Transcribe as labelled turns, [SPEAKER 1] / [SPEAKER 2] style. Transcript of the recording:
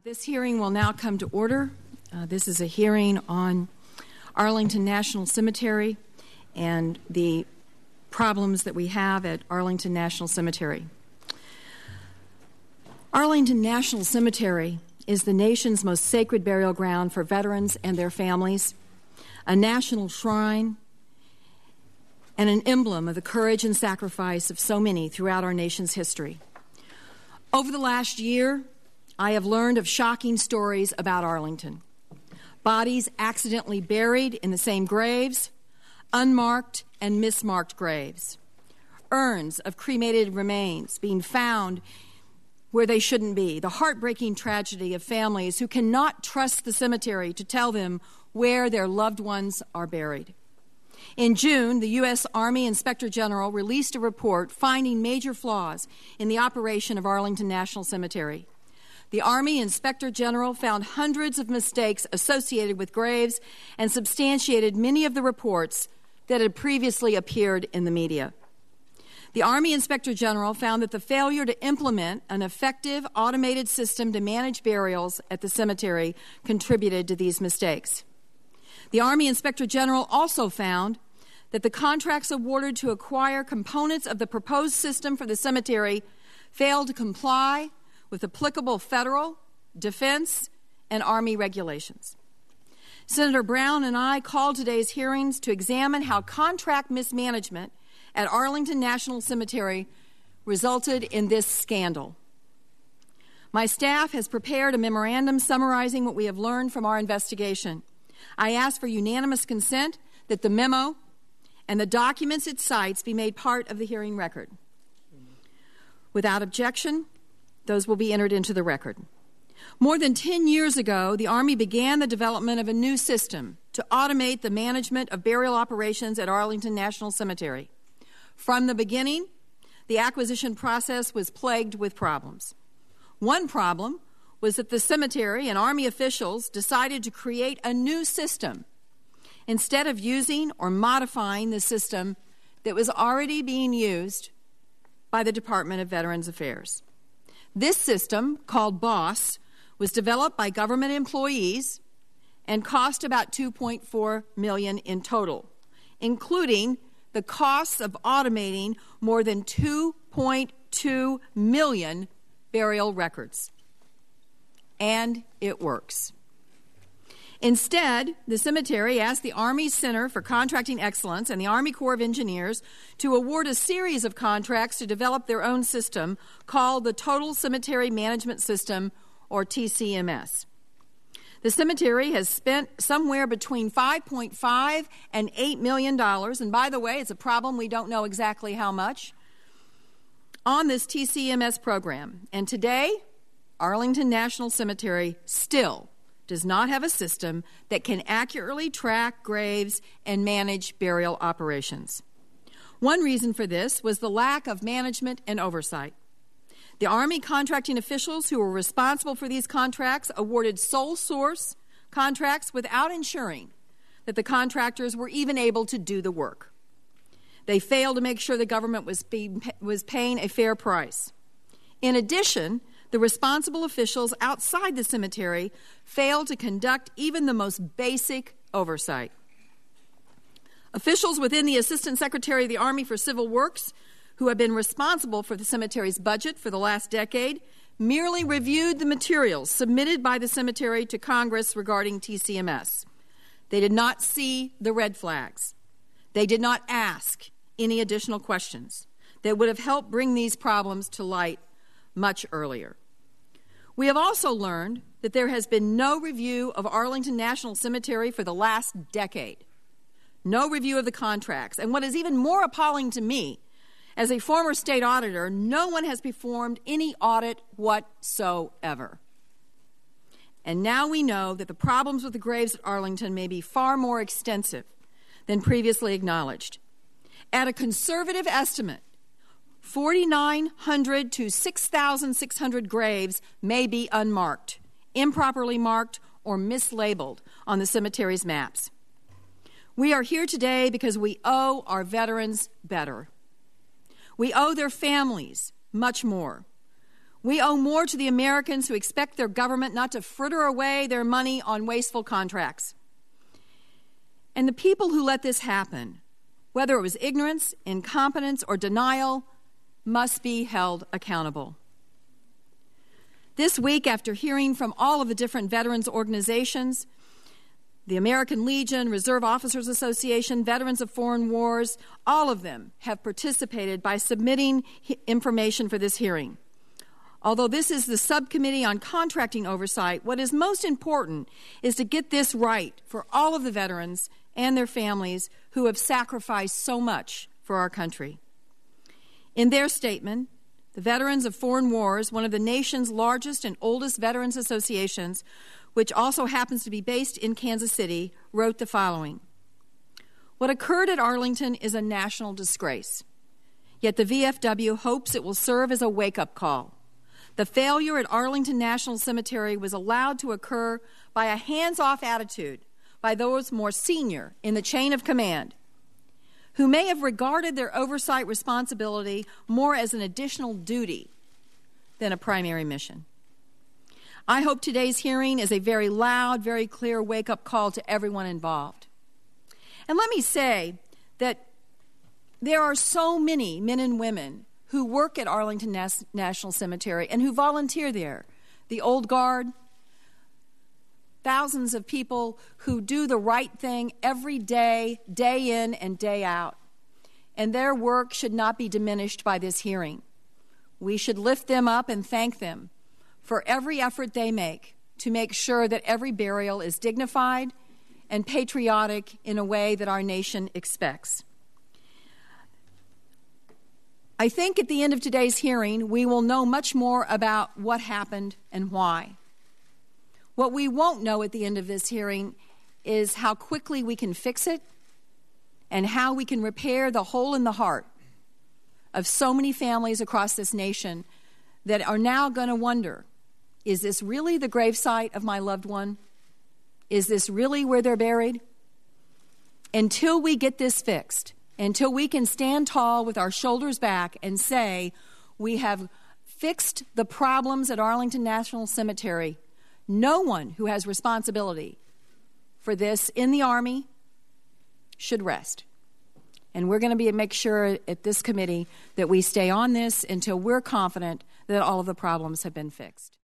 [SPEAKER 1] This hearing will now come to order. This is a hearing on Arlington National Cemetery and the problems that we have at Arlington National Cemetery. Arlington National Cemetery is the nation's most sacred burial ground for veterans and their families, a national shrine, and an emblem of the courage and sacrifice of so many throughout our nation's history. Over the last year, I have learned of shocking stories about Arlington. Bodies accidentally buried in the same graves, unmarked and mismarked graves. Urns of cremated remains being found where they shouldn't be. The heartbreaking tragedy of families who cannot trust the cemetery to tell them where their loved ones are buried. In June, the U.S. Army Inspector General released a report finding major flaws in the operation of Arlington National Cemetery. The Army Inspector General found hundreds of mistakes associated with graves and substantiated many of the reports that had previously appeared in the media. The Army Inspector General found that the failure to implement an effective automated system to manage burials at the cemetery contributed to these mistakes. The Army Inspector General also found that the contracts awarded to acquire components of the proposed system for the cemetery failed to comply with applicable federal, defense, and Army regulations. Senator Brown and I called today's hearings to examine how contract mismanagement at Arlington National Cemetery resulted in this scandal. My staff has prepared a memorandum summarizing what we have learned from our investigation. I ask for unanimous consent that the memo and the documents it cites be made part of the hearing record. Without objection, those will be entered into the record. More than 10 years ago, the Army began the development of a new system to automate the management of burial operations at Arlington National Cemetery. From the beginning, the acquisition process was plagued with problems. One problem was that the cemetery and Army officials decided to create a new system instead of using or modifying the system that was already being used by the Department of Veterans Affairs. This system, called BOSS, was developed by government employees and cost about $2.4 million in total, including the costs of automating more than 2.2 million burial records. And it works. Instead, the cemetery asked the Army Center for Contracting Excellence and the Army Corps of Engineers to award a series of contracts to develop their own system called the Total Cemetery Management System, or TCMS. The cemetery has spent somewhere between $5.5 and $8 million, and by the way, it's a problem we don't know exactly how much, on this TCMS program. And today, Arlington National Cemetery still does not have a system that can accurately track graves and manage burial operations. One reason for this was the lack of management and oversight. The Army contracting officials who were responsible for these contracts awarded sole source contracts without ensuring that the contractors were even able to do the work. They failed to make sure the government was paying a fair price. In addition, the responsible officials outside the cemetery failed to conduct even the most basic oversight. Officials within the Assistant Secretary of the Army for Civil Works, who have been responsible for the cemetery's budget for the last decade, merely reviewed the materials submitted by the cemetery to Congress regarding TCMS. They did not see the red flags. They did not ask any additional questions that would have helped bring these problems to light much earlier. We have also learned that there has been no review of Arlington National Cemetery for the last decade. No review of the contracts. And what is even more appalling to me, as a former state auditor, no one has performed any audit whatsoever. And now we know that the problems with the graves at Arlington may be far more extensive than previously acknowledged. At a conservative estimate, 4,900 to 6,600 graves may be unmarked, improperly marked, or mislabeled on the cemetery's maps. We are here today because we owe our veterans better. We owe their families much more. We owe more to the Americans who expect their government not to fritter away their money on wasteful contracts. And the people who let this happen, whether it was ignorance, incompetence, or denial, must be held accountable. This week, after hearing from all of the different veterans organizations, the American Legion, Reserve Officers Association, Veterans of Foreign Wars, all of them have participated by submitting information for this hearing. Although this is the Subcommittee on Contracting Oversight, what is most important is to get this right for all of the veterans and their families who have sacrificed so much for our country. In their statement, the Veterans of Foreign Wars, one of the nation's largest and oldest veterans associations, which also happens to be based in Kansas City, wrote the following. What occurred at Arlington is a national disgrace, yet the VFW hopes it will serve as a wake-up call. The failure at Arlington National Cemetery was allowed to occur by a hands-off attitude by those more senior in the chain of command, who may have regarded their oversight responsibility more as an additional duty than a primary mission. I hope today's hearing is a very loud, very clear wake-up call to everyone involved. And let me say that there are so many men and women who work at Arlington National Cemetery and who volunteer there. The Old Guard, thousands of people who do the right thing every day, day in and day out. And their work should not be diminished by this hearing. We should lift them up and thank them for every effort they make to make sure that every burial is dignified and patriotic in a way that our nation expects. I think at the end of today's hearing, we will know much more about what happened and why. What we won't know at the end of this hearing is how quickly we can fix it and how we can repair the hole in the heart of so many families across this nation that are now going to wonder, is this really the gravesite of my loved one? Is this really where they're buried? Until we get this fixed, until we can stand tall with our shoulders back and say, we have fixed the problems at Arlington National Cemetery, no one who has responsibility for this in the Army should rest. And we're going to make sure at this committee that we stay on this until we're confident that all of the problems have been fixed.